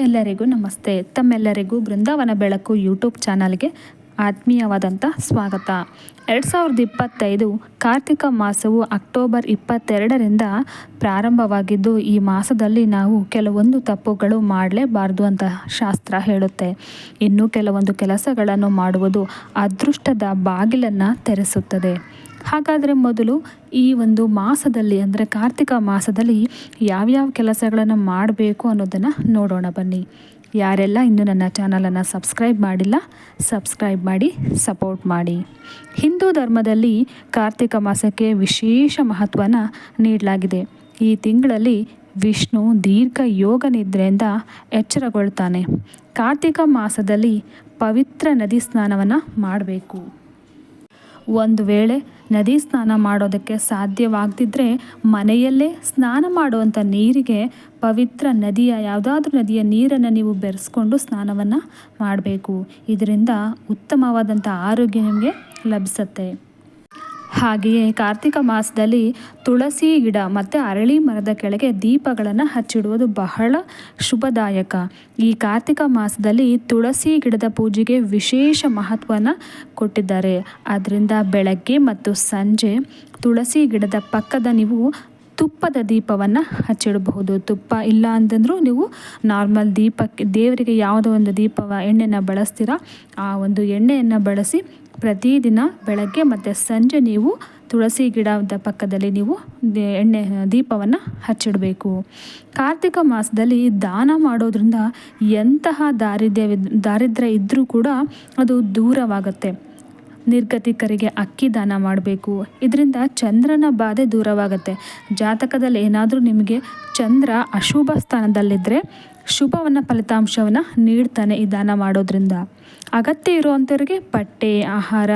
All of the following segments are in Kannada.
ಎಲ್ಲರಿಗೂ ನಮಸ್ತೆ. ತಮ್ಮೆಲ್ಲರಿಗೂ ಬೃಂದಾವನ ಬೆಳಕು ಯೂಟ್ಯೂಬ್ ಚಾನಲ್ಗೆ ಆತ್ಮೀಯವಾದಂಥ ಸ್ವಾಗತ. 2025 ಕಾರ್ತಿಕ ಮಾಸವು ಅಕ್ಟೋಬರ್ 22ರಿಂದ ಪ್ರಾರಂಭವಾಗಿದ್ದು, ಈ ಮಾಸದಲ್ಲಿ ನಾವು ಕೆಲವೊಂದು ತಪ್ಪುಗಳು ಮಾಡಲೇಬಾರ್ದು ಅಂತ ಶಾಸ್ತ್ರ ಹೇಳುತ್ತೆ. ಇನ್ನು ಕೆಲವೊಂದು ಕೆಲಸಗಳನ್ನು ಮಾಡುವುದು ಅದೃಷ್ಟದ ಬಾಗಿಲನ್ನು ತೆರೆಸುತ್ತದೆ. ಹಾಗಾದರೆ ಮೊದಲು ಈ ಒಂದು ಮಾಸದಲ್ಲಿ ಅಂದರೆ ಕಾರ್ತಿಕ ಮಾಸದಲ್ಲಿ ಯಾವ್ಯಾವ ಕೆಲಸಗಳನ್ನು ಮಾಡಬೇಕು ಅನ್ನೋದನ್ನು ನೋಡೋಣ ಬನ್ನಿ. ಯಾರೆಲ್ಲ ಇನ್ನೂ ನನ್ನ ಚಾನಲನ್ನು ಸಬ್ಸ್ಕ್ರೈಬ್ ಮಾಡಿಲ್ಲ, ಸಬ್ಸ್ಕ್ರೈಬ್ ಮಾಡಿ ಸಪೋರ್ಟ್ ಮಾಡಿ. ಹಿಂದೂ ಧರ್ಮದಲ್ಲಿ ಕಾರ್ತಿಕ ಮಾಸಕ್ಕೆ ವಿಶೇಷ ಮಹತ್ವನ ನೀಡಲಾಗಿದೆ. ಈ ತಿಂಗಳಲ್ಲಿ ವಿಷ್ಣು ದೀರ್ಘ ಯೋಗ ನಿದ್ರೆಯಿಂದ ಎಚ್ಚರಗೊಳ್ತಾನೆ. ಕಾರ್ತಿಕ ಮಾಸದಲ್ಲಿ ಪವಿತ್ರ ನದಿ ಸ್ನಾನವನ್ನು ಮಾಡಬೇಕು. ಒಂದು ವೇಳೆ ನದಿ ಸ್ನಾನ ಮಾಡೋದಕ್ಕೆ ಸಾಧ್ಯವಾಗದಿದ್ದರೆ ಮನೆಯಲ್ಲೇ ಸ್ನಾನ ಮಾಡುವಂಥ ನೀರಿಗೆ ಪವಿತ್ರ ಯಾವುದಾದ್ರೂ ನದಿಯ ನೀರನ್ನು ನೀವು ಬೆರೆಸ್ಕೊಂಡು ಸ್ನಾನವನ್ನು ಮಾಡಬೇಕು. ಇದರಿಂದ ಉತ್ತಮವಾದಂಥ ಆರೋಗ್ಯ ನಿಮಗೆ ಲಭಿಸುತ್ತೆ. ಹಾಗೆಯೇ ಕಾರ್ತಿಕ ಮಾಸದಲ್ಲಿ ತುಳಸಿ ಗಿಡ ಮತ್ತು ಅರಳಿ ಮರದ ಕೆಳಗೆ ದೀಪಗಳನ್ನು ಹಚ್ಚಿಡುವುದು ಬಹಳ ಶುಭದಾಯಕ. ಈ ಕಾರ್ತಿಕ ಮಾಸದಲ್ಲಿ ತುಳಸಿ ಗಿಡದ ಪೂಜೆಗೆ ವಿಶೇಷ ಮಹತ್ವನ ಕೊಟ್ಟಿದ್ದಾರೆ. ಆದ್ದರಿಂದ ಬೆಳಗ್ಗೆ ಮತ್ತು ಸಂಜೆ ತುಳಸಿ ಗಿಡದ ಪಕ್ಕದ ನೀವು ತುಪ್ಪದ ದೀಪವನ್ನು ಹಚ್ಚಿಡಬಹುದು. ತುಪ್ಪ ಇಲ್ಲ ಅಂತಂದರೂ ನೀವು ನಾರ್ಮಲ್ ದೀಪಕ್ಕೆ ದೇವರಿಗೆ ಯಾವುದೋ ಒಂದು ಎಣ್ಣೆನ ಬಳಸ್ತೀರಾ, ಆ ಒಂದು ಎಣ್ಣೆಯನ್ನು ಬಳಸಿ ಪ್ರತಿದಿನ ಬೆಳಗ್ಗೆ ಮತ್ತು ಸಂಜೆ ನೀವು ತುಳಸಿ ಗಿಡದ ಪಕ್ಕದಲ್ಲಿ ನೀವು ದೀಪವನ್ನು ಹಚ್ಚಿಡಬೇಕು. ಕಾರ್ತಿಕ ಮಾಸದಲ್ಲಿ ದಾನ ಮಾಡೋದ್ರಿಂದ ಎಂತಹ ದಾರಿದ್ರ್ಯ ಇದ್ದರೂ ಕೂಡ ಅದು ದೂರವಾಗುತ್ತೆ. ನಿರ್ಗತಿಕರಿಗೆ ಅಕ್ಕಿ ದಾನ ಮಾಡಬೇಕು. ಇದರಿಂದ ಚಂದ್ರನ ಬಾಧೆ ದೂರವಾಗುತ್ತೆ. ಜಾತಕದಲ್ಲಿ ಏನಾದರೂ ನಿಮಗೆ ಚಂದ್ರ ಅಶುಭ ಸ್ಥಾನದಲ್ಲಿದ್ದರೆ ಶುಭವನ್ನು ಫಲಿತಾಂಶವನ್ನು ನೀಡ್ತಾನೆ ಈ ದಾನ ಮಾಡೋದ್ರಿಂದ. ಅಗತ್ಯ ಇರುವಂಥವ್ರಿಗೆ ಬಟ್ಟೆ, ಆಹಾರ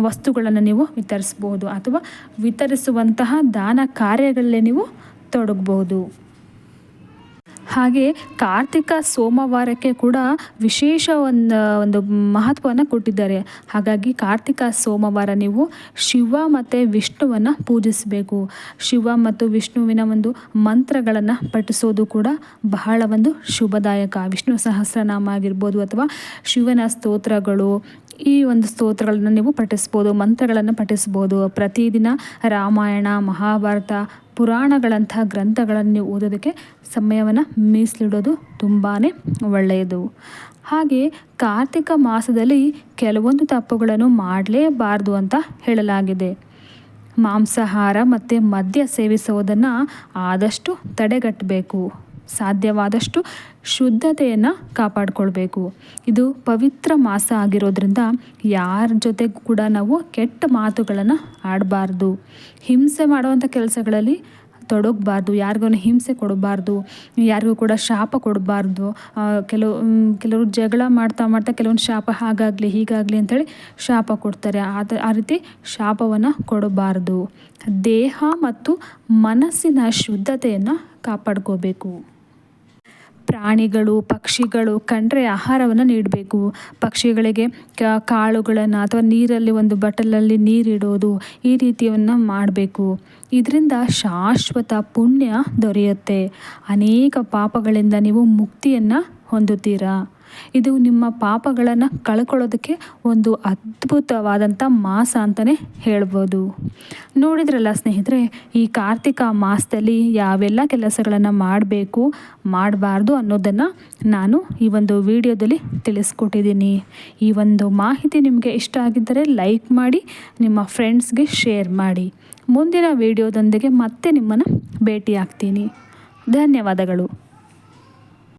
ವಸ್ತುಗಳನ್ನು ನೀವು ವಿತರಿಸ್ಬೋದು ಅಥವಾ ವಿತರಿಸುವಂತಹ ದಾನ ಕಾರ್ಯಗಳಲ್ಲೇ ನೀವು ತೊಡಗಬಹುದು. ಹಾಗೆ ಕಾರ್ತಿಕ ಸೋಮವಾರಕ್ಕೆ ಕೂಡ ವಿಶೇಷ ಒಂದು ಮಹತ್ವವನ್ನು ಕೊಟ್ಟಿದ್ದಾರೆ. ಹಾಗಾಗಿ ಕಾರ್ತಿಕ ಸೋಮವಾರ ನೀವು ಶಿವ ಮತ್ತು ವಿಷ್ಣುವನ್ನು ಪೂಜಿಸಬೇಕು. ಶಿವ ಮತ್ತು ವಿಷ್ಣುವಿನ ಒಂದು ಮಂತ್ರಗಳನ್ನು ಪಠಿಸೋದು ಕೂಡ ಬಹಳ ಒಂದು ಶುಭದಾಯಕ. ವಿಷ್ಣು ಸಹಸ್ರನಾಮ ಆಗಿರ್ಬೋದು ಅಥವಾ ಶಿವನ ಸ್ತೋತ್ರಗಳು, ಈ ಒಂದು ಸ್ತೋತ್ರಗಳನ್ನು ನೀವು ಪಠಿಸ್ಬೋದು, ಮಂತ್ರಗಳನ್ನು ಪಠಿಸ್ಬೋದು. ಪ್ರತಿದಿನ ರಾಮಾಯಣ, ಮಹಾಭಾರತ, ಪುರಾಣಗಳಂಥ ಗ್ರಂಥಗಳನ್ನು ನೀವು ಓದೋದಕ್ಕೆ ಸಮಯವನ್ನು ಮೀಸಲಿಡೋದು ತುಂಬಾ ಒಳ್ಳೆಯದು. ಹಾಗೆ ಕಾರ್ತಿಕ ಮಾಸದಲ್ಲಿ ಕೆಲವೊಂದು ತಪ್ಪುಗಳನ್ನು ಮಾಡಲೇಬಾರ್ದು ಅಂತ ಹೇಳಲಾಗಿದೆ. ಮಾಂಸಾಹಾರ ಮತ್ತು ಮದ್ಯ ಸೇವಿಸುವುದನ್ನು ಆದಷ್ಟು ತಡೆಗಟ್ಟಬೇಕು. ಸಾಧ್ಯವಾದಷ್ಟು ಶುದ್ಧತೆಯನ್ನು ಕಾಪಾಡಿಕೊಳ್ಬೇಕು. ಇದು ಪವಿತ್ರ ಮಾಸ ಆಗಿರೋದ್ರಿಂದ ಯಾರ ಜೊತೆಗೂ ಕೂಡ ನಾವು ಕೆಟ್ಟ ಮಾತುಗಳನ್ನು ಆಡಬಾರ್ದು. ಹಿಂಸೆ ಮಾಡುವಂಥ ಕೆಲಸಗಳಲ್ಲಿ ತೊಡಗಬಾರ್ದು. ಯಾರಿಗೂ ಹಿಂಸೆ ಕೊಡಬಾರ್ದು. ಯಾರಿಗೂ ಕೂಡ ಶಾಪ ಕೊಡಬಾರ್ದು. ಕೆಲವರು ಜಗಳ ಮಾಡ್ತಾ ಕೆಲವೊಂದು ಶಾಪ ಹಾಗಾಗಲಿ ಹೀಗಾಗಲಿ ಅಂಥೇಳಿ ಶಾಪ ಕೊಡ್ತಾರೆ. ಆ ರೀತಿ ಶಾಪವನ್ನು ಕೊಡಬಾರ್ದು. ದೇಹ ಮತ್ತು ಮನಸ್ಸಿನ ಶುದ್ಧತೆಯನ್ನು ಕಾಪಾಡ್ಕೋಬೇಕು. ಪ್ರಾಣಿಗಳು, ಪಕ್ಷಿಗಳು ಕಂಡ್ರೆ ಆಹಾರವನ್ನು ನೀಡಬೇಕು. ಪಕ್ಷಿಗಳಿಗೆ ಕಾಳುಗಳನ್ನು ಅಥವಾ ನೀರಲ್ಲಿ ಒಂದು ಬಟ್ಟಲಲ್ಲಿ ನೀರಿಡೋದು, ಈ ರೀತಿಯನ್ನು ಮಾಡಬೇಕು. ಇದರಿಂದ ಶಾಶ್ವತ ಪುಣ್ಯ ದೊರೆಯುತ್ತೆ. ಅನೇಕ ಪಾಪಗಳಿಂದ ನೀವು ಮುಕ್ತಿಯನ್ನು ಹೊಂದುತ್ತೀರಾ. ಇದು ನಿಮ್ಮ ಪಾಪಗಳನ್ನು ಕಳ್ಕೊಳ್ಳೋದಕ್ಕೆ ಒಂದು ಅದ್ಭುತವಾದಂಥ ಮಾಸ ಅಂತಲೇ ಹೇಳ್ಬೋದು. ನೋಡಿದ್ರಲ್ಲ ಸ್ನೇಹಿತರೆ, ಈ ಕಾರ್ತಿಕ ಮಾಸದಲ್ಲಿ ಯಾವೆಲ್ಲ ಕೆಲಸಗಳನ್ನು ಮಾಡಬಾರ್ದು ಅನ್ನೋದನ್ನು ನಾನು ಈ ಒಂದು ವಿಡಿಯೋದಲ್ಲಿ ತಿಳಿಸ್ಕೊಟ್ಟಿದ್ದೀನಿ. ಈ ಒಂದು ಮಾಹಿತಿ ನಿಮಗೆ ಇಷ್ಟ ಆಗಿದ್ದರೆ ಲೈಕ್ ಮಾಡಿ, ನಿಮ್ಮ ಫ್ರೆಂಡ್ಸ್ಗೆ ಶೇರ್ ಮಾಡಿ. ಮುಂದಿನ ವಿಡಿಯೋದೊಂದಿಗೆ ಮತ್ತೆ ನಿಮ್ಮನ್ನು ಭೇಟಿಯಾಗ್ತೀನಿ. ಧನ್ಯವಾದಗಳು.